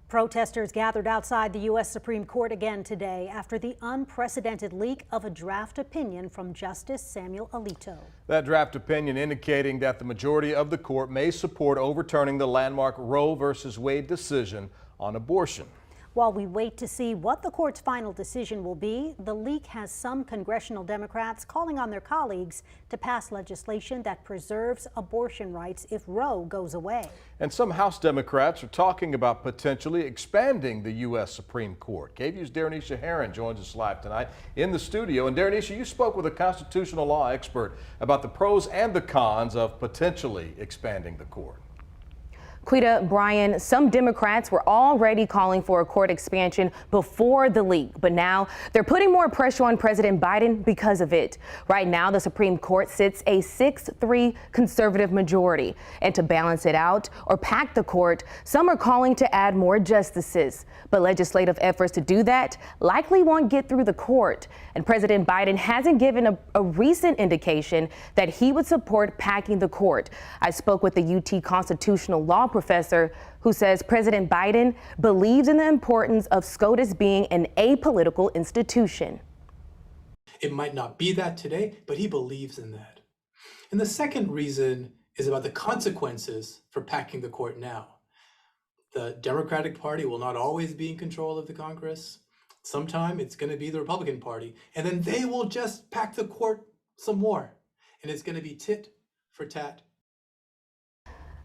Protesters gathered outside the U.S. Supreme Court again today after the unprecedented leak of a draft opinion from Justice Samuel Alito. That draft opinion indicating that the majority of the court may support overturning the landmark Roe v. Wade decision on abortion. While we wait to see what the court's final decision will be, the leak has some congressional Democrats calling on their colleagues to pass legislation that preserves abortion rights if Roe goes away. And some House Democrats are talking about potentially expanding the U.S. Supreme Court. KVUE's Darrenisha Herron joins us live tonight in the studio. And Darrenisha, you spoke with a constitutional law expert about the pros and the cons of potentially expanding the court. Quita, Brian, some Democrats were already calling for a court expansion before the leak, but now they're putting more pressure on President Biden because of it. Right now, the Supreme Court sits a 6-3 conservative majority. And to balance it out or pack the court, some are calling to add more justices. But legislative efforts to do that likely won't get through the court. And President Biden hasn't given a recent indication that he would support packing the court. I spoke with the UT constitutional law professor who says President Biden believes in the importance of SCOTUS being an apolitical institution. It might not be that today, but he believes in that. And the second reason is about the consequences for packing the court now. The Democratic Party will not always be in control of the Congress. Sometime it's going to be the Republican Party, and then they will just pack the court some more, and it's going to be tit for tat.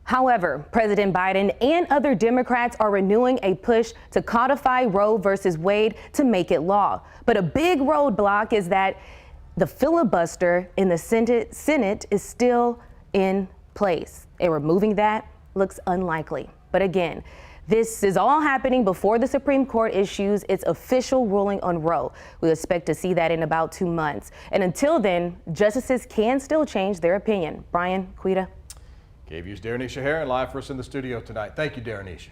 However, President Biden and other Democrats are renewing a push to codify Roe v. Wade to make it law. But a big roadblock is that the filibuster in the Senate is still in place. And removing that looks unlikely. But again, this is all happening before the Supreme Court issues its official ruling on Roe. We expect to see that in about 2 months. And until then, justices can still change their opinion. Brian, Quita. KVUE's Darrenisha Herron live for us in the studio tonight. Thank you, Darrenisha.